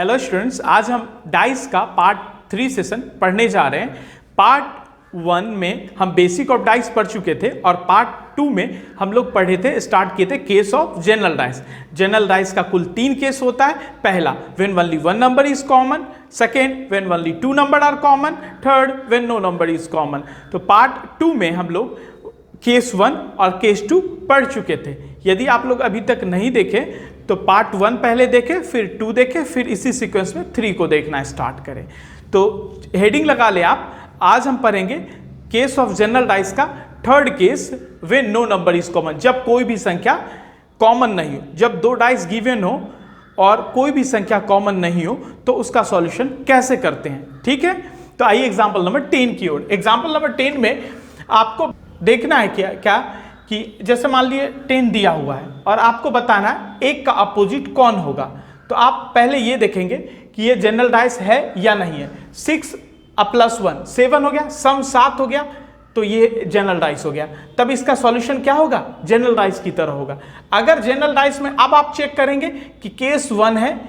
Hello students, आज हम dice का पार्ट 3 सेशन पढ़ने जा रहे हैं। पार्ट 1 में हम बेसिक ऑफ डाइस पढ़ चुके थे और पार्ट 2 में हम लोग पढ़े थे, स्टार्ट किए थे case of general dice. General dice का कुल 3 केस होता है। पहला, when only one number is common. Second, when only 2 number are common. Third, when no number is common. तो पार्ट 2 में हम लोग केस 1 और केस 2 पढ़ चुके थे। यदि आप लोग अभी तक नहीं देखे तो पार्ट 1 पहले देखें, फिर 2 देखें, फिर इसी सीक्वेंस में 3 को देखना स्टार्ट करें। तो हेडिंग लगा ले आप। आज हम पढ़ेंगे केस ऑफ जनरल डाइस का third case, when no number is common. जब कोई भी संख्या कॉमन नहीं हो, जब 2 डाइस गिवन हो और कोई भी संख्या कॉमन नहीं हो तो उसका सॉल्यूशन कैसे करते हैं। ठीक है, तो आइए एग्जाम्पल नंबर 10 की ओर। एग्जाम्पल नंबर 10 में आपको देखना है क्या कि जैसे मान लीजिए 10 दिया हुआ है और आपको बताना है एक का अपोजिट कौन होगा। तो आप पहले ये देखेंगे कि ये जनरल डाइस है या नहीं है। 6 + 1 7 हो गया, सम 7 हो गया, तो ये जनरल डाइस हो गया। तब इसका सॉल्यूशन क्या होगा? जनरल डाइस की तरह होगा। अगर जनरल डाइस में अब आप चेक करेंगे कि केस 1 है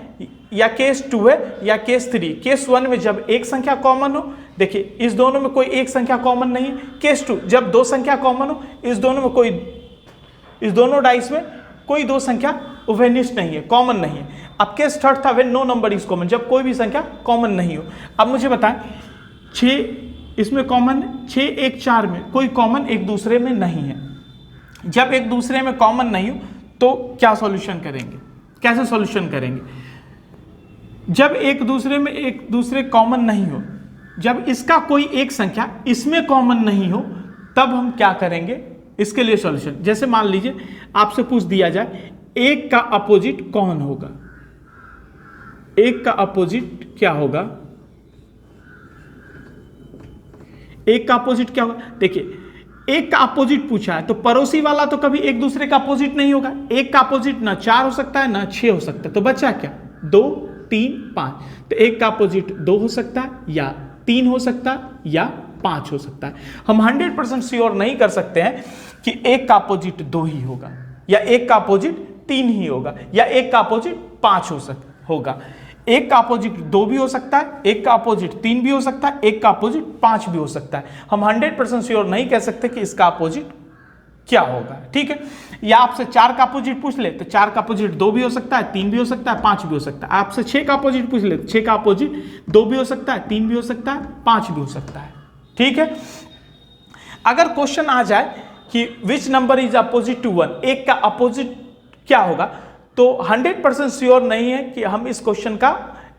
या केस 2 है या केस 3। केस 1 में जब एक संख्या कॉमन हो, देखिए इस दोनों में कोई एक संख्या कॉमन नहीं है। केस 2 जब 2 संख्या कॉमन हो, इस दोनों डाइस में कोई 2 संख्या उभयनिष्ठ नहीं है, कॉमन नहीं है। अब केस 3 था, when no number is common, जब कोई भी संख्या कॉमन नहीं हो। अब मुझे बताएं 6 इसमें कॉमन, 6 1 4 में कोई कॉमन एक दूसरे में नहीं है। जब एक दूसरे में कॉमन नहीं हो तो क्या सॉल्यूशन करेंगे, कैसे सॉल्यूशन करेंगे? जब एक दूसरे कॉमन नहीं हो, जब इसका कोई एक संख्या इसमें कॉमन नहीं हो, तब हम क्या करेंगे इसके लिए सॉल्यूशन। जैसे मान लीजिए आपसे पूछ दिया जाए एक का अपोजिट कौन होगा, एक का अपोजिट क्या होगा, एक का अपोजिट क्या होगा। देखिए एक का अपोजिट पूछा है तो पड़ोसी वाला तो कभी एक दूसरे का अपोजिट नहीं होगा। एक का अपोजिट ना 4 हो सकता है ना 6 हो सकता है, तो बचा क्या? 2 3 5। तो एक का अपोजिट 2 हो सकता है या 3 हो सकता है या 5 हो सकता है। हम 100% श्योर नहीं कर सकते हैं कि एक का अपोजिट 2 ही होगा या एक का अपोजिट 3 ही होगा या एक का अपोजिट 5 होगा। एक का अपोजिट 2 भी हो सकता है, एक का अपोजिट 3 भी हो सकता है, एक का अपोजिट 5 भी हो सकता है। हम 100% श्योर नहीं कह सकते कि इसका अपोजिट क्या होगा। ठीक है, या आपसे 4 का अपोजिट पूछ ले तो 4 का अपोजिट 2 भी हो सकता है, 3 भी हो सकता है, 5 भी हो सकता है। आपसे 6 का अपोजिट पूछ ले तो 6 का अपोजिट 2 भी हो सकता है, 3 भी हो सकता है, 5 भी हो सकता है। ठीक है, अगर क्वेश्चन आ जाए कि which number is opposite to 1, एक का अपोजिट क्या होगा, तो 100% श्योर नहीं है कि हम इस क्वेश्चन का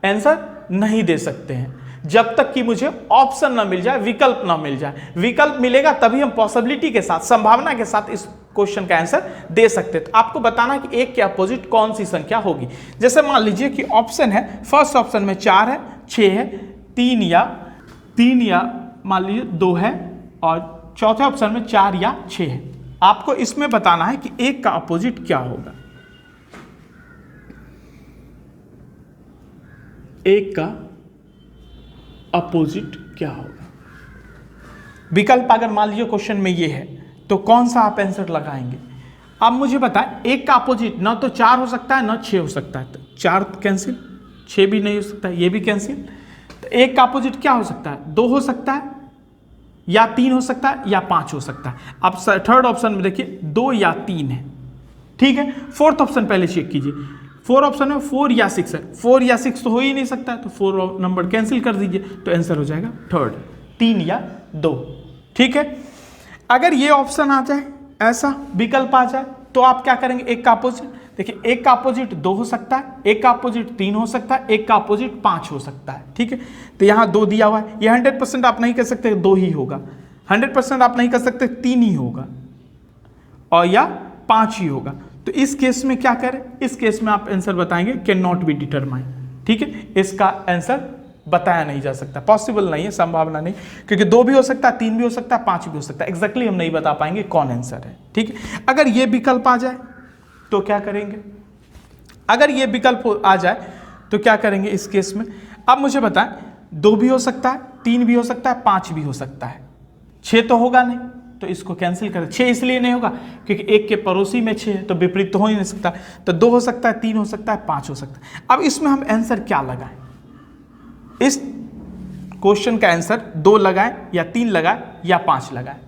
आंसर नहीं दे सकते हैं जब तक कि मुझे ऑप्शन ना मिल जाए, विकल्प ना मिल जाए। विकल्प मिलेगा तभी हम पॉसिबिलिटी के साथ, संभावना के साथ इस क्वेश्चन का आंसर दे सकते हैं। तो आपको बताना कि एक के अपोजिट कौन सी संख्या होगी। जैसे मान लीजिए कि ऑप्शन है, फर्स्ट ऑप्शन में 4 है, 6 है, 3 या मान लीजिए 2 है और चौथे ऑप्शन में 4 या 6 है। आपको इसमें बताना है कि एक का अपोजिट क्या होगा। एक का अपोजिट क्या होगा। विकल्प अगर मान लीजिए क्वेश्चन में ये है तो कौन सा आप आंसर लगाएंगे। अब मुझे बताएं एक का अपोजिट ना तो 4 हो सकता है ना 6 हो सकता है। तो 4 कैंसिल, 6 भी नहीं हो सकता, ये भी कैंसिल। तो एक का अपोजिट क्या हो सकता है? 2 हो सकता है या 3 हो सकता है या 5 हो सकता है। अब थर्ड ऑप्शन में देखिए 2 या 3 है। ठीक है, फोर्थ ऑप्शन पहले चेक कीजिए। 4 ऑप्शन में 4 या 6 है। 4 या 6 तो हो ही नहीं सकता, तो 4 नंबर कैंसिल कर दीजिए, तो आंसर हो जाएगा थर्ड, 3 या 2। ठीक है, अगर ये ऑप्शन आ जाए, ऐसा विकल्प आ जाए, तो आप क्या करेंगे एक का अपोजिट। देखिए एक का अपोजिट 2 हो सकता है, एक का अपोजिट 3 हो सकता है, एक का अपोजिट 5 हो सकता है। ठीक है, तो यहाँ 2 दिया हुआ है, ये 100% आप नहीं कह सकते 2 ही होगा, 100% आप नहीं कह सकते 3 ही होगा और या 5 ही होगा। तो इस केस में क्या करें? इस केस में आप आंसर बताएंगे कैन नॉट बी डिटरमाइन। ठीक है, इसका आंसर बताया नहीं जा सकता, पॉसिबल नहीं है, संभावना नहीं, क्योंकि 2 भी हो सकता है, 3 भी हो सकता है, 5 भी हो सकता है। एग्जैक्टली हम नहीं बता पाएंगे कौन आंसर है। ठीक है, अगर ये विकल्प आ जाए तो क्या करेंगे? अगर ये विकल्प आ जाए तो क्या करेंगे इस केस में? अब मुझे बताएं 2 भी हो सकता है, 3 भी हो सकता है, 5 भी हो सकता है, 6 तो होगा नहीं, तो इसको कैंसिल कर, 6 इसलिए नहीं होगा क्योंकि 1 के पड़ोसी में 6 है, तो विपरीत तो हो ही नहीं सकता, तो 2 हो सकता है, 3 हो सकता है, 5 हो सकता है। अब इसमें हम आंसर क्या लगाएं? इस क्वेश्चन का आंसर 2 लगाएं या 3 लगाएं या 5 लगाएं?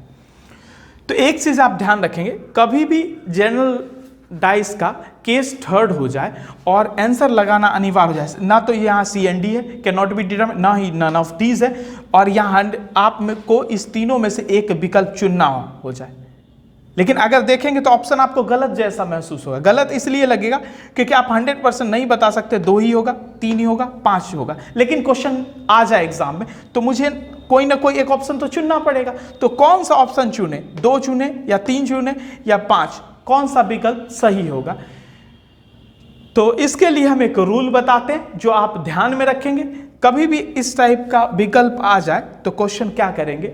तो एक चीज आप ध्यान रखेंगे, कभी भी जनरल डाइस का केस थर्ड हो जाए और आंसर लगाना अनिवार्य हो जाए, ना तो यहाँ CND है, कैन नॉट बी डिटरमाइन, ना ही नन ऑफ दीज है, और यहाँ आप में को इस तीनों में से एक विकल्प चुनना हो जाए। लेकिन अगर देखेंगे तो ऑप्शन आपको गलत जैसा महसूस होगा। गलत इसलिए लगेगा क्योंकि आप 100% नहीं बता सकते, 2 ही होगा, 3 ही होगा, 5 ही होगा, लेकिन क्वेश्चन आ जाए एग्जाम में तो मुझे कोई ना कोई एक ऑप्शन तो चुनना पड़ेगा। तो कौन सा ऑप्शन चुने, 2 चुने या 3 चुने या 5, कौन सा विकल्प सही होगा? तो इसके लिए हम एक रूल बताते हैं जो आप ध्यान में रखेंगे। कभी भी इस टाइप का विकल्प आ जाए तो क्वेश्चन क्या करेंगे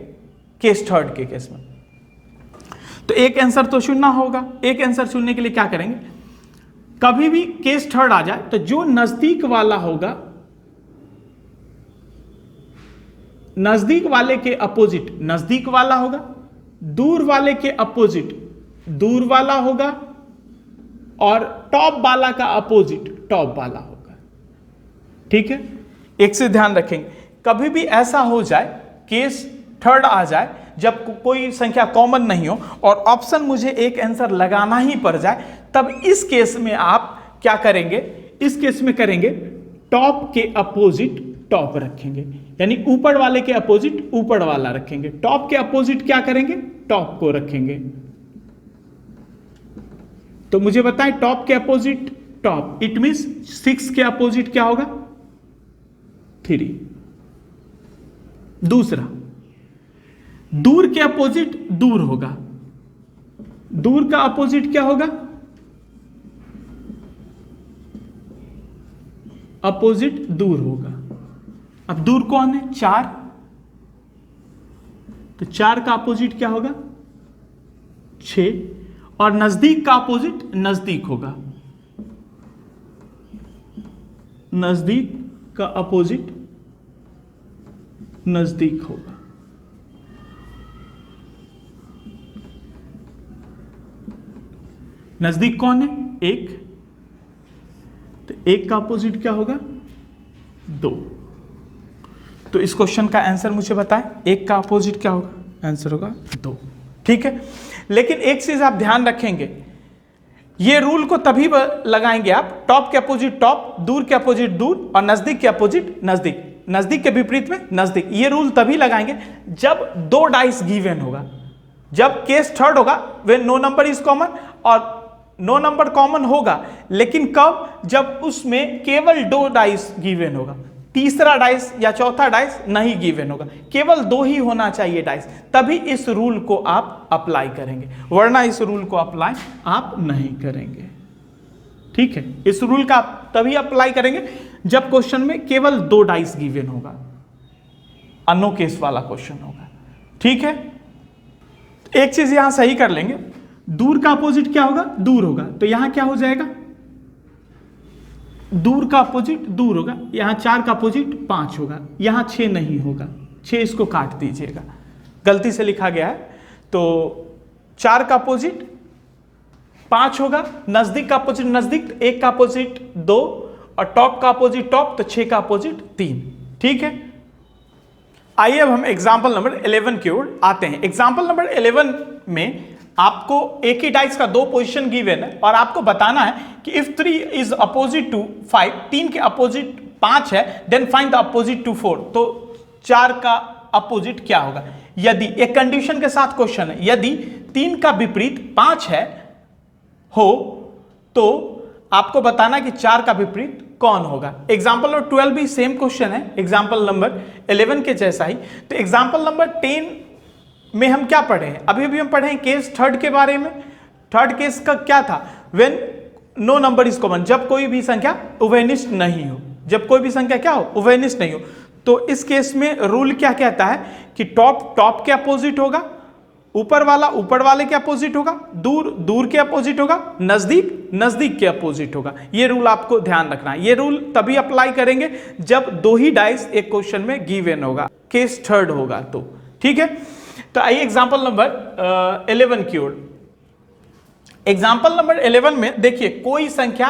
केस थर्ड के केस में, तो एक आंसर तो चुनना होगा। एक आंसर चुनने के लिए क्या करेंगे, कभी भी केस थर्ड आ जाए तो जो नजदीक वाला होगा, नजदीक वाले के अपोजिट नजदीक वाला होगा, दूर वाले के अपोजिट दूर वाला होगा, और टॉप वाला का अपोजिट टॉप वाला होगा। ठीक है, एक से ध्यान रखेंगे, कभी भी ऐसा हो जाए केस थर्ड आ जाए जब कोई संख्या कॉमन नहीं हो और ऑप्शन मुझे एक आंसर लगाना ही पड़ जाए, तब इस केस में आप क्या करेंगे, इस केस में करेंगे टॉप के अपोजिट टॉप रखेंगे, यानी ऊपर वाले के अपोजिट ऊपर वाला रखेंगे। टॉप के अपोजिट क्या करेंगे, टॉप को रखेंगे। तो मुझे बताएं टॉप के अपोजिट टॉप, इट मींस 6 के अपोजिट क्या होगा, 3। दूसरा, दूर के अपोजिट दूर होगा, दूर का अपोजिट क्या होगा, अपोजिट दूर होगा। अब दूर कौन है, 4, तो 4 का अपोजिट क्या होगा, 6, और नजदीक का अपोजिट नजदीक होगा, नजदीक का अपोजिट नजदीक होगा। नजदीक कौन है, 1, तो 1 का अपोजिट क्या होगा, 2। तो इस क्वेश्चन का आंसर मुझे बताएं, 1 का अपोजिट क्या होगा, आंसर होगा 2। ठीक है, लेकिन एक चीज आप ध्यान रखेंगे, ये रूल को तभी लगाएंगे आप, टॉप के अपोजिट टॉप, दूर के अपोजिट दूर, और नजदीक के अपोजिट नजदीक, नजदीक के विपरीत में नजदीक। ये रूल तभी लगाएंगे जब 2 डाइस गिवन होगा, जब केस थर्ड होगा when no number is common, और नो नंबर कॉमन होगा लेकिन कब, जब उसमें केवल 2 डाइस गिवन होगा, तीसरा डाइस या चौथा डाइस नहीं गिवन होगा, केवल 2 ही होना चाहिए डाइस, तभी इस रूल को आप अप्लाई करेंगे, वरना इस रूल को अप्लाई आप नहीं करेंगे। ठीक है, इस रूल का आप तभी अप्लाई करेंगे जब क्वेश्चन में केवल 2 डाइस गिवन होगा, अनो केस वाला क्वेश्चन होगा। ठीक है, एक चीज यहां सही कर लेंगे, दूर का अपोजिट क्या होगा, दूर होगा, तो यहां क्या हो जाएगा, दूर का अपोजिट दूर होगा, यहां 4 का अपोजिट 5 होगा, यहां 6 नहीं होगा, 6 इसको काट दीजिएगा, गलती से लिखा गया है। तो 4 का अपोजिट 5 होगा, नजदीक का अपोजिट नजदीक, 1 का अपोजिट 2, और टॉप का अपोजिट टॉप, तो 6 का अपोजिट 3। ठीक है, आइए अब हम एग्जाम्पल नंबर 11 की ओर आते हैं। एग्जाम्पल नंबर 11 में आपको एक ही डाइस का 2 पोजीशन गिवन है और आपको बताना है कि इफ 3 इज अपोजिट टू 5, 3 के अपोजिट 5 है, then find the opposite to 4, तो 4 का अपोजिट क्या होगा। यदि एक कंडीशन के साथ क्वेश्चन है, यदि 3 का विपरीत 5 है हो तो आपको बताना कि 4 का विपरीत कौन होगा। एग्जाम्पल नंबर 12 भी सेम क्वेश्चन है एग्जाम्पल नंबर 11 के जैसा ही। तो एग्जाम्पल नंबर 10 में हम क्या पढ़े हैं, अभी भी हम पढ़े हैं केस थर्ड के बारे में। थर्ड केस का क्या था, when no number is common, जब कोई भी संख्या उभयनिष्ठ नहीं हो, जब कोई भी संख्या क्या हो, उभयनिष्ठ नहीं हो। तो इस केस में रूल क्या कहता है कि टॉप टॉप के अपोजिट होगा, ऊपर वाला ऊपर वाले के अपोजिट होगा, दूर दूर के अपोजिट होगा, नजदीक नजदीक के अपोजिट होगा। ये रूल आपको ध्यान रखना है। ये रूल तभी अप्लाई करेंगे जब 2 ही डाइस एक क्वेश्चन में गिवन होगा, केस थर्ड होगा तो। ठीक है, तो आइए एग्जाम्पल नंबर 11 की ओर। एग्जाम्पल नंबर 11 में देखिए कोई संख्या,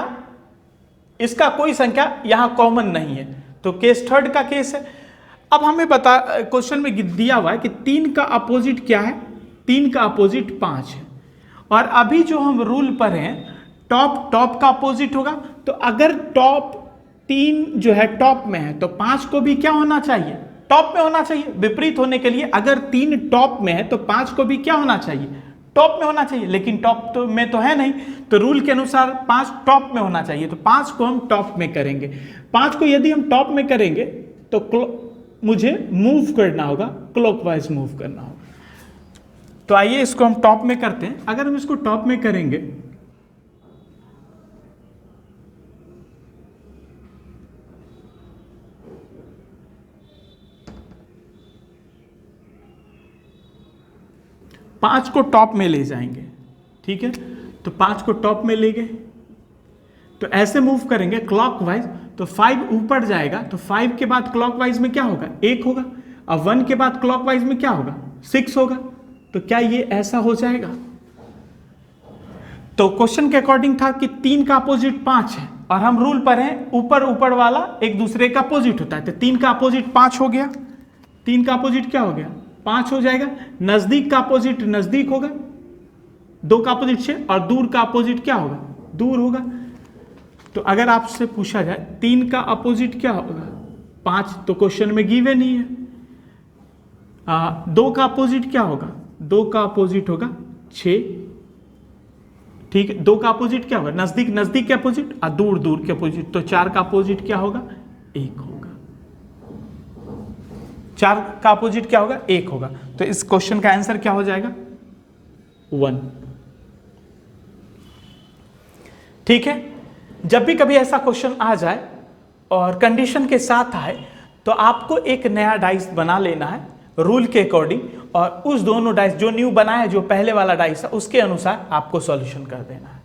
इसका कोई संख्या यहां कॉमन नहीं है, तो केस थर्ड का केस है। अब हमें बता, क्वेश्चन में दिया हुआ है कि 3 का अपोजिट क्या है, 3 का अपोजिट 5 है, और अभी जो हम रूल पर हैं टॉप का अपोजिट होगा, तो अगर टॉप 3 जो है टॉप में है तो 5 को भी क्या होना चाहिए, टॉप में होना चाहिए। विपरीत होने के लिए अगर 3 टॉप में है तो 5 को भी क्या होना चाहिए, टॉप में होना चाहिए, लेकिन टॉप में तो है नहीं, तो रूल के अनुसार 5 टॉप में होना चाहिए, तो 5 को हम टॉप में करेंगे। 5 को यदि हम टॉप में करेंगे तो मुझे मूव करना होगा, क्लॉकवाइज मूव करना होगा। तो आइए इसको हम टॉप में करते हैं। अगर हम इसको टॉप में करेंगे पांच को टॉप में ले जाएंगे, ठीक है, तो 5 को टॉप में ले गए, तो ऐसे मूव करेंगे क्लॉकवाइज, तो 5 ऊपर जाएगा, तो 5 के बाद क्लॉकवाइज में क्या होगा, 1 होगा, अब 1 के बाद क्लॉकवाइज में क्या होगा, 6 होगा। तो क्या ये ऐसा हो जाएगा? तो क्वेश्चन के अकॉर्डिंग था कि 3 का अपोजिट 5 है, और हम रूल पर हैं ऊपर वाला एक दूसरे का अपोजिट होता है, तो 3 का अपोजिट 5 हो गया, 3 का अपोजिट क्या हो गया, 5 हो जाएगा। नजदीक का अपोजिट नजदीक होगा, 2 का अपोजिट 6, और दूर का अपोजिट क्या होगा, दूर होगा। तो अगर आपसे पूछा जाए 3 का अपोजिट क्या होगा, 5, तो क्वेश्चन में गिवन ही है। 2 का अपोजिट क्या होगा, 2 का अपोजिट होगा 6, ठीक है। 2 का अपोजिट क्या होगा, नजदीक के अपोजिट, और दूर के अपोजिट, तो 4 का अपोजिट क्या होगा, 1 होगा। 4 का अपोजिट क्या होगा, 1 होगा। तो इस क्वेश्चन का आंसर क्या हो जाएगा, 1, ठीक है। जब भी कभी ऐसा क्वेश्चन आ जाए और कंडीशन के साथ आए, तो आपको एक नया डाइस बना लेना है रूल के अकॉर्डिंग, और उस दोनों डाइस जो न्यू बनाया, जो पहले वाला डाइस है, उसके अनुसार आपको सॉल्यूशन कर देना है,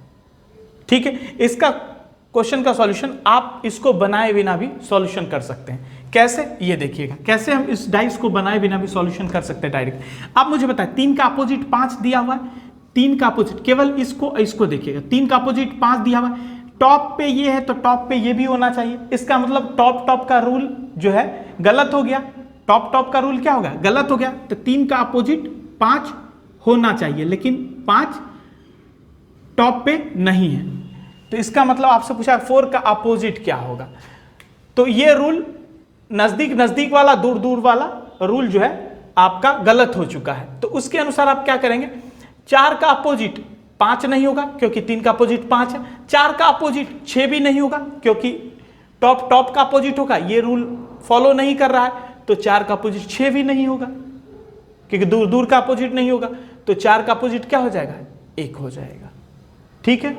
ठीक है। इसका क्वेश्चन का सॉल्यूशन आप इसको बनाए बिना भी सॉल्यूशन कर सकते हैं। कैसे, ये देखिएगा कैसे हम इस डाइस को बनाए बिना भी सॉल्यूशन कर सकते हैं डायरेक्ट। आप मुझे बताएं 3 का अपोजिट 5 दिया हुआ है, 3 का अपोजिट, केवल इसको देखिएगा, 3 का अपोजिट 5 दिया हुआ है, टॉप पे ये है तो टॉप पे ये भी होना चाहिए। इसका मतलब टॉप का रूल जो है गलत हो गया, टॉप का रूल क्या होगा, गलत हो गया। तो 3 का अपोजिट 5 होना चाहिए, लेकिन 5 टॉप पे नहीं है, तो इसका मतलब आपसे पूछा 4 का अपोजिट क्या होगा। तो ये रूल नजदीक वाला दूर वाला रूल जो है आपका गलत हो चुका है, तो उसके अनुसार आप क्या करेंगे, 4 का अपोजिट 5 नहीं होगा क्योंकि 3 का अपोजिट 5 है, 4 का अपोजिट 6 भी नहीं होगा क्योंकि टॉप का अपोजिट होगा, ये रूल फॉलो नहीं कर रहा है, तो 4 का अपोजिट 6 भी नहीं होगा क्योंकि दूर का अपोजिट नहीं होगा, तो 4 का अपोजिट क्या हो जाएगा, 1 हो जाएगा, ठीक है।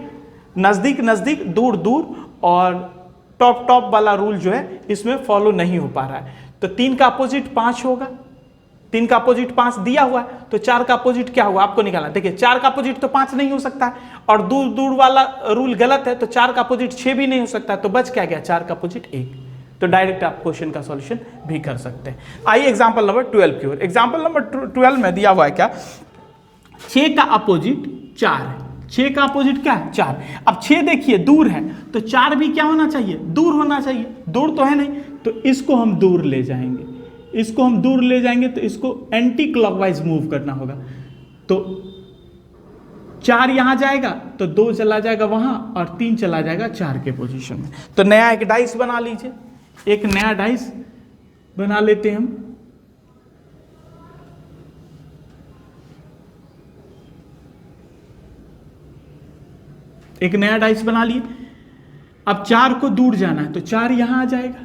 नजदीक दूर और टॉप वाला रूल जो है इसमें फॉलो नहीं हो पा रहा है, तो 3 का अपोजिट 5 होगा, 3 का अपोजिट 5 दिया हुआ है, तो 4 का अपोजिट क्या होगा आपको निकालना। देखिए 4 का अपोजिट तो 5 नहीं हो सकता है, और दूर वाला रूल गलत है, तो 4 का अपोजिट 6 भी नहीं हो सकता, तो बच क्या गया, 4 का अपोजिट 1। तो डायरेक्ट आप क्वेश्चन का सॉल्यूशन भी कर सकते हैं। आइए एग्जांपल नंबर 12 की ओर। एग्जांपल नंबर 12 में दिया हुआ है क्या, 6 का अपोजिट 4 है, 6 का अपोजिट क्या है, 4। अब 6 देखिए दूर है, तो 4 भी क्या होना चाहिए, दूर होना चाहिए, दूर तो है नहीं, तो इसको हम दूर ले जाएंगे, तो इसको एंटी क्लॉकवाइज मूव करना होगा। तो 4 यहां जाएगा तो 2 चला जाएगा वहां, और 3 चला जाएगा 4 के पोजीशन में। तो नया एक डाइस बना लीजिए, एक नया डाइस बना लेते हैं हम। एक नया डाइस बना लिए। अब 4 को दूर जाना है, तो 4 यहां आ जाएगा,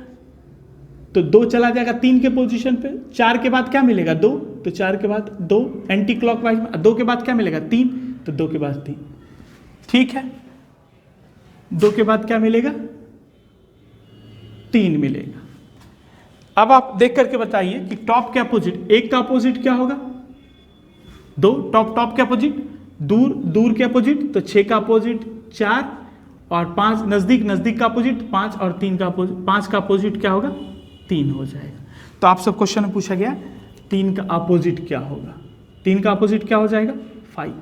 तो 2 चला जाएगा 3 के पोजीशन पे। 4 के बाद क्या मिलेगा, 2, तो 4 के बाद 2 एंटी क्लॉकवाइज में, 2 के बाद क्या मिलेगा, 3, तो 2 के बाद 3, ठीक है। 2 के बाद क्या मिलेगा, 3 मिलेगा। अब आप देख करके बताइए कि टॉप के अपोजिट, 1 का अपोजिट क्या होगा, 2, टॉप के अपोजिट, दूर के अपोजिट, तो 6 का अपोजिट 4, और 5 नजदीक का अपोजिट 5, और 3 का अपोजिट, 5 का अपोजिट क्या होगा, 3 हो जाएगा। तो आप सब क्वेश्चन में पूछा गया 3 का अपोजिट क्या होगा, 3 का अपोजिट क्या हो जाएगा 5।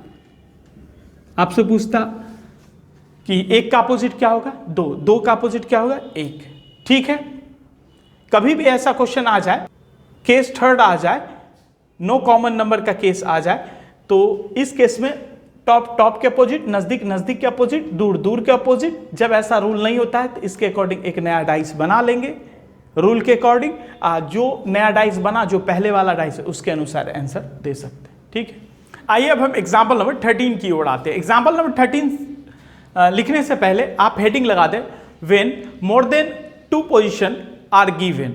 आपसे पूछता कि 1 का अपोजिट क्या होगा 2, 2 का अपोजिट क्या होगा 1। ठीक है, कभी भी ऐसा क्वेश्चन आ जाए, केस थर्ड आ जाए, नो कॉमन नंबर का केस आ जाए, तो इस केस में टॉप टॉप के अपोजिट, नजदीक नजदीक के अपोजिट, दूर दूर के अपोजिट। जब ऐसा रूल नहीं होता है तो इसके अकॉर्डिंग एक नया डाइस बना लेंगे, रूल के अकॉर्डिंग जो नया डाइस बना, जो पहले वाला डाइस है उसके अनुसार आंसर दे सकते हैं। ठीक है, आइए अब हम एग्जाम्पल नंबर 13 की ओर आते हैं। एग्जाम्पल नंबर 13 लिखने से पहले आप हेडिंग लगा दें, when more than 2 position are given.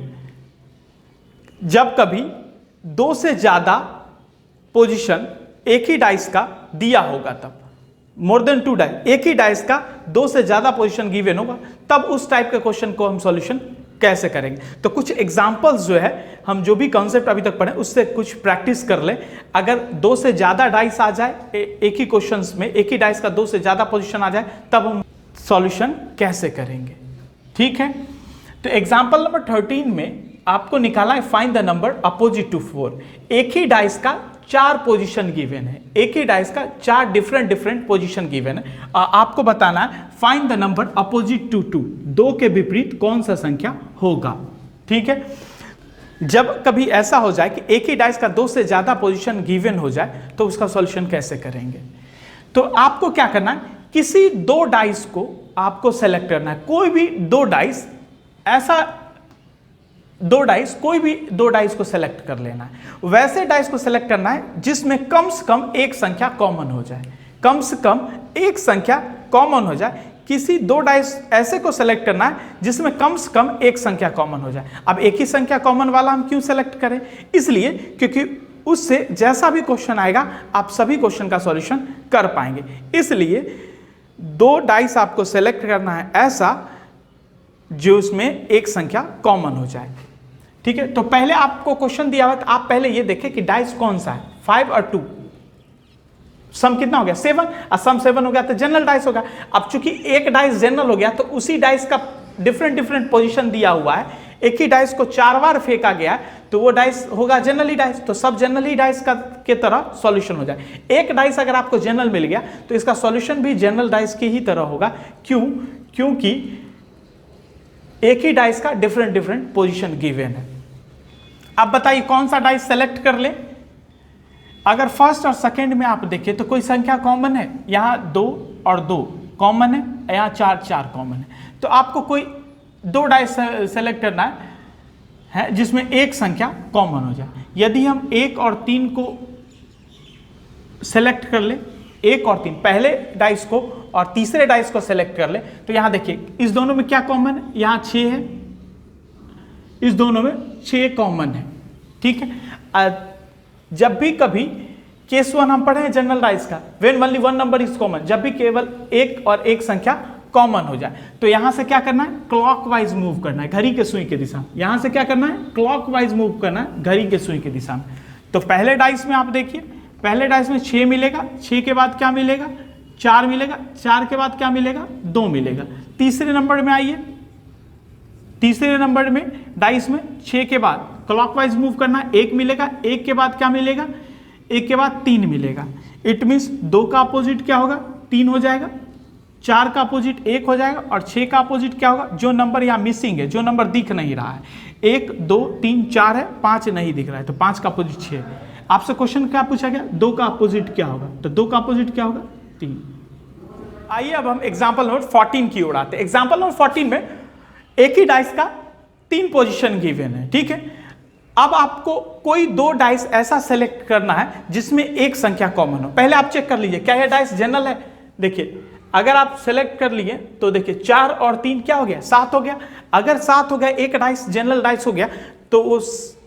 जब कभी 2 से ज्यादा पोजीशन एक ही डाइस का दिया होगा, तब मोर देन 2 डाइस, एक ही डाइस का 2 से ज्यादा पोजीशन गिवन होगा, तब उस टाइप के क्वेश्चन को हम सॉल्यूशन कैसे करेंगे। तो कुछ एग्जांपल्स जो है, हम जो भी कॉन्सेप्ट अभी तक पढ़े उससे कुछ प्रैक्टिस कर लें। अगर 2 से ज्यादा डाइस आ जाए एक ही क्वेश्चंस में, एक ही डाइस का 2 से ज्यादा पोजीशन आ जाए, तब हम सॉल्यूशन कैसे करेंगे। ठीक है, तो एग्जांपल नंबर 13 में आपको निकाला है find the number opposite to 4। एक ही डाइस का 4 पोजीशन गिवन है, एक ही डाइस का 4 डिफरेंट पोजीशन गिवन है। आपको बताना है find the number opposite to 2, 2 के विपरीत कौन सा संख्या होगा। ठीक है, जब कभी ऐसा हो जाए कि एक ही डाइस का 2 से ज्यादा पोजीशन गिवन हो जाए, तो उसका सॉल्यूशन कैसे करेंगे। तो आपको क्या करना है, किसी 2 डाइस को आपको सेलेक्ट करना है, कोई भी 2 डाइस, ऐसा 2 डाइस, कोई भी 2 डाइस को सेलेक्ट कर लेना है। वैसे डाइस को सेलेक्ट करना है जिसमें कम से कम एक संख्या कॉमन हो जाए, कम से कम एक संख्या कॉमन हो जाए। किसी 2 डाइस ऐसे को सेलेक्ट करना है जिसमें कम से कम एक संख्या कॉमन हो जाए। अब एक ही संख्या कॉमन वाला हम क्यों सेलेक्ट करें, इसलिए क्योंकि उससे जैसा भी क्वेश्चन आएगा आप सभी क्वेश्चन का सॉल्यूशन कर पाएंगे। इसलिए 2 डाइस आपको सेलेक्ट करना है ऐसा जो उसमें एक संख्या कॉमन हो जाए। ठीक है, तो पहले आपको क्वेश्चन दिया हुआ, तो आप पहले ये देखें कि डाइस कौन सा है, 5 और 2, सम कितना हो गया 7, और सम 7 हो गया तो जनरल डाइस होगा। अब चूंकि एक डाइस जनरल हो गया तो उसी डाइस का डिफरेंट पोजीशन दिया हुआ है, एक ही डाइस को 4 बार फेंका गया है, तो वो डाइस होगा जनरली डाइस, तो सब जनरली डाइस का के तरह सॉल्यूशन हो जाए। एक डाइस अगर आपको जनरल मिल गया तो इसका सॉल्यूशन भी जनरल डाइस की ही तरह होगा। क्योंकि एक ही डाइस का डिफरेंट पोजीशन गिवन है। अब बताइए कौन सा डाइस सेलेक्ट कर ले। अगर फर्स्ट और सेकंड में आप देखिए तो कोई संख्या कॉमन है, यहाँ 2 और 2 कॉमन है, यहाँ 4 कॉमन है। तो आपको कोई 2 डाइस सेलेक्ट करना है जिसमें एक संख्या कॉमन हो जाए। यदि हम 1 और 3 को सेलेक्ट कर ले, 1 और 3 पहले डाइस को और तीसरे डाइस को सेलेक्ट कर ले, तो यहां देखिए इस दोनों में क्या कॉमन है, यहां 6 है, इस दोनों में 6 कॉमन है। ठीक है, जब भी कभी केस 1 हम पढ़े हैं जनरल डाइस का, when only 1 number is common, जब भी केवल एक और एक संख्या कॉमन हो जाए, तो यहां से क्या करना है, क्लॉकवाइज मूव करना है, घड़ी के सुई की दिशा में। यहां से क्या करना है, क्लॉकवाइज मूव करना है, घड़ी के सुई की दिशा में। तो पहले डाइस में आप देखिए, पहले डाइस में 6 मिलेगा, 6 के बाद क्या मिलेगा, 4 मिलेगा, 4 के बाद क्या मिलेगा, 2 मिलेगा। तीसरे नंबर में आइए, तीसरे नंबर में डाइस में 6 के बाद क्लॉकवाइज मूव करना है, 1 मिलेगा, 1 के बाद क्या मिलेगा, 1 के बाद 3 मिलेगा। इट मीन्स 2 का अपोजिट क्या होगा, 3 हो जाएगा, 4 का अपोजिट 1 हो जाएगा, और 6 का अपोजिट क्या होगा, जो नंबर यहाँ मिसिंग है, जो नंबर दिख नहीं रहा है, 1 2 3 4 है, 5 नहीं दिख रहा है, तो 5 का अपोजिट 6। आपसे क्वेश्चन क्या पूछा गया, 2 का अपोजिट क्या होगा, तो 2 का अपोजिट क्या होगा, 3। आइए अब हम एग्जाम्पल नंबर 14 की ओर आते हैं। एग्जाम्पल नंबर 14 में एक ही डाइस का 3 पोजीशन गिवन है। ठीक है, अब आपको कोई 2 डाइस ऐसा सेलेक्ट करना है जिसमें एक संख्या कॉमन हो। पहले आप चेक कर लीजिए क्या यह डाइस जनरल है। देखिए अगर आप सेलेक्ट कर लिए तो देखिए 4 और 3 क्या हो गया, 7 हो गया। अगर 7 हो गया, एक डाइस जनरल डाइस हो गया, तो उस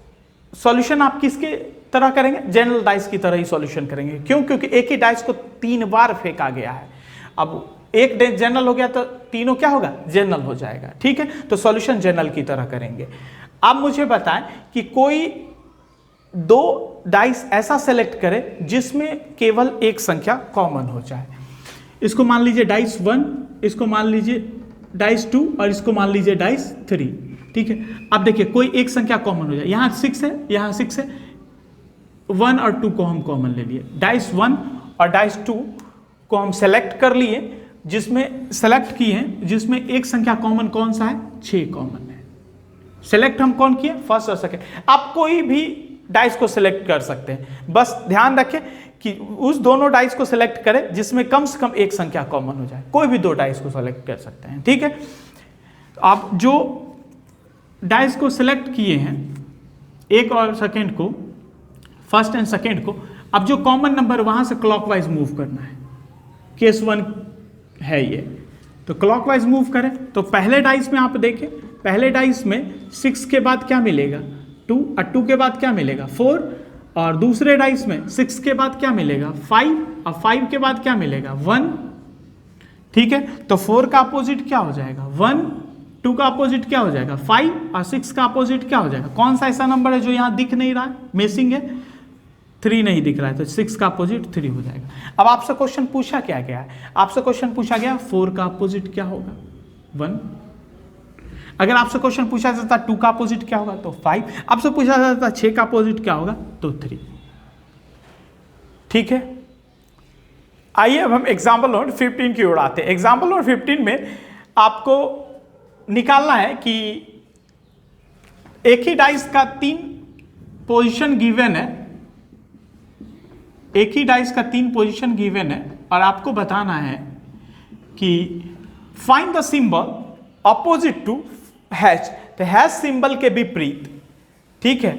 सॉल्यूशन आप किसके तरह करेंगे, जनरल डाइस की तरह ही सॉल्यूशन करेंगे। क्यों, क्योंकि एक ही डाइस को 3 बार फेंका गया है। अब एक डाइस जनरल हो गया तो तीनों क्या होगा, जनरल हो जाएगा। ठीक है, तो सॉल्यूशन जनरल की तरह करेंगे। अब मुझे बताएं कि कोई 2 डाइस ऐसा सेलेक्ट करें जिसमें केवल एक संख्या कॉमन हो जाए। इसको मान लीजिए डाइस 1, इसको मान लीजिए डाइस 2 और इसको मान लीजिए डाइस 3। ठीक है, अब देखिए कोई एक संख्या कॉमन हो जाए, यहाँ 6 है, यहाँ 6 है, 1 और 2 को हम कॉमन ले लिए, डाइस 1 और डाइस 2 को हम सेलेक्ट कर लिए, जिसमें सेलेक्ट किए हैं जिसमें एक संख्या कॉमन कौन सा है, 6 कॉमन है। सेलेक्ट हम कौन किए, फर्स्ट और सेकंड। आप कोई भी डाइस को सिलेक्ट कर सकते हैं, बस ध्यान रखें कि उस दोनों डाइस को सिलेक्ट करें जिसमें कम से कम एक संख्या कॉमन हो जाए। कोई भी 2 डाइस को सिलेक्ट कर सकते हैं, ठीक है। आप जो डाइस को सिलेक्ट किए हैं, एक और सेकंड को, फर्स्ट एंड सेकंड को, अब जो कॉमन नंबर वहां से क्लॉकवाइज मूव करना है। केस 1 है ये, तो क्लॉकवाइज मूव करें तो पहले डाइस में आप देखें, पहले डाइस में 6 के बाद क्या मिलेगा, 2, और 2 के बाद क्या मिलेगा, 4, और दूसरे डाइस में 6 के बाद क्या मिलेगा, 5, और 5 के बाद क्या मिलेगा, 1, ठीक है। तो 4 का अपोजिट क्या हो जाएगा, 1, 2 का अपोजिट क्या हो जाएगा, 5, और 6 का अपोजिट क्या हो जाएगा। कौन सा ऐसा नंबर है जो यहां दिख नहीं रहा है, मिसिंग है, 3 नहीं दिख रहा है, तो 6 का अपोजिट 3 हो जाएगा। अब आपसे क्वेश्चन पूछा क्या गया है, आपसे क्वेश्चन पूछा गया 4 का अपोजिट क्या होगा, 1। अगर आपसे क्वेश्चन पूछा जाता 2 का अपोजिट क्या होगा, तो 5। आपसे पूछा जाता 6 का अपोजिट क्या होगा, तो 3, ठीक है। आइए अब हम एग्जाम्पल नंबर 15 की ओर आते हैं। एग्जाम्पल नंबर 15 में आपको निकालना है कि एक ही डाइस का 3 पोजीशन गिवन है, एक ही डाइस का 3 पोजीशन गिवन है, और आपको बताना है कि find the symbol opposite to hash. तो हैश सिंबल के विपरीत, ठीक है,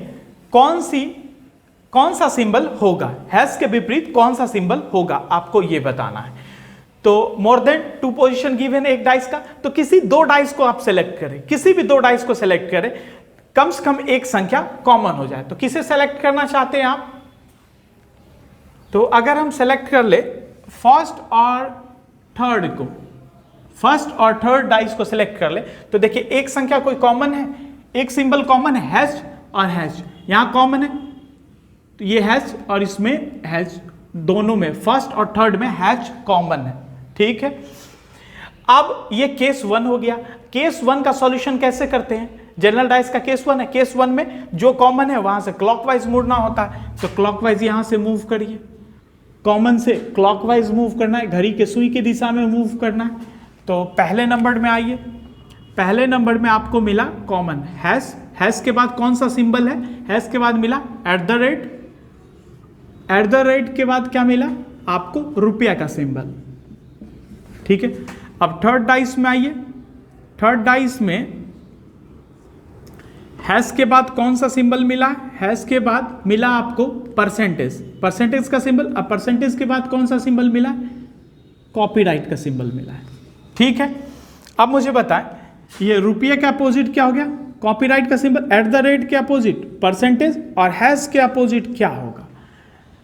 कौन सा सिंबल होगा, हैश के विपरीत कौन सा सिंबल होगा, आपको यह बताना है। तो मोर देन 2 पोजीशन गिवन है एक डाइस का, तो किसी 2 डाइस को आप सेलेक्ट करें, किसी भी 2 डाइस को सेलेक्ट करें, कम से कम एक संख्या कॉमन हो जाए। तो किसे सेलेक्ट करना चाहते हैं आप, तो अगर हम सेलेक्ट कर ले फर्स्ट और थर्ड को, फर्स्ट और थर्ड डाइस को सिलेक्ट कर ले, तो देखिए एक संख्या कोई कॉमन है, एक सिंबल कॉमन है, हैश और हैश, यहां कॉमन है, तो ये हैश और इसमें हैश, दोनों में फर्स्ट और थर्ड में हैश कॉमन है, ठीक है। अब ये केस 1 हो गया। केस 1 का सॉल्यूशन कैसे करते हैं, जनरल डाइस का केस 1 है, केस 1 में जो कॉमन है वहां से क्लॉकवाइज मुड़ना होता है, तो क्लॉकवाइज यहां से मूव करिए, कॉमन से क्लॉकवाइज मूव करना है, घड़ी के सुई की दिशा में मूव करना है। तो पहले नंबर में आइए, पहले नंबर में आपको मिला कॉमन हैश, हैश के बाद कौन सा सिंबल है, हैश के बाद मिला एट द रेट के बाद क्या मिला आपको, रुपया का सिंबल, ठीक है। अब थर्ड डाइस में आइए, थर्ड डाइस में हैश के बाद कौन सा सिंबल मिला, हैश के बाद मिला आपको परसेंटेज, परसेंटेज का सिंबल। अब परसेंटेज के बाद कौन सा सिंबल मिला, कॉपीराइट का सिंबल मिला है, ठीक है। अब मुझे बताएं ये रुपये के अपोजिट क्या हो गया, कॉपीराइट का सिंबल, एट द रेट के अपोजिट परसेंटेज, और हैश के अपोजिट क्या होगा।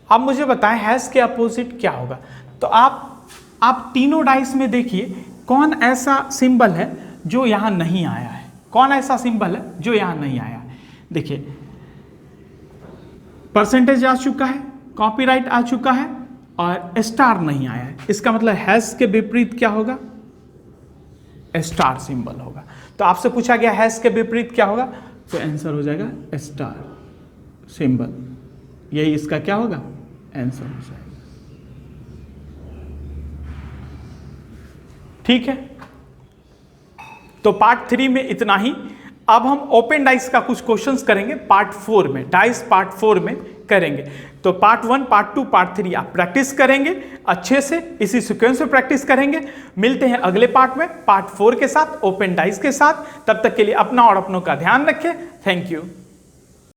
अब मुझे बताएं हैश के अपोजिट क्या होगा। तो आप तीनों डाइस में देखिए कौन ऐसा सिंबल है जो यहां नहीं आया है, कौन ऐसा सिंबल है जो यहां नहीं आया है। देखिए परसेंटेज आ चुका है, कॉपीराइट आ चुका है, और स्टार नहीं आया है। इसका मतलब हैश के विपरीत क्या होगा, स्टार सिंबल होगा। तो आपसे पूछा गया हैश के विपरीत क्या होगा, तो आंसर हो जाएगा स्टार सिंबल, यही इसका क्या होगा, आंसर हो जाएगा, ठीक है। तो पार्ट 3 में इतना ही। अब हम ओपन डाइस का कुछ क्वेश्चंस करेंगे पार्ट 4 में, डाइस पार्ट 4 में करेंगे। तो पार्ट 1, पार्ट 2, पार्ट 3 आप प्रैक्टिस करेंगे अच्छे से, इसी सीक्वेंस में प्रैक्टिस करेंगे। मिलते हैं अगले पार्ट में, पार्ट 4 के साथ, ओपन डाइस के साथ। तब तक के लिए अपना और अपनों का ध्यान रखें। Thank you.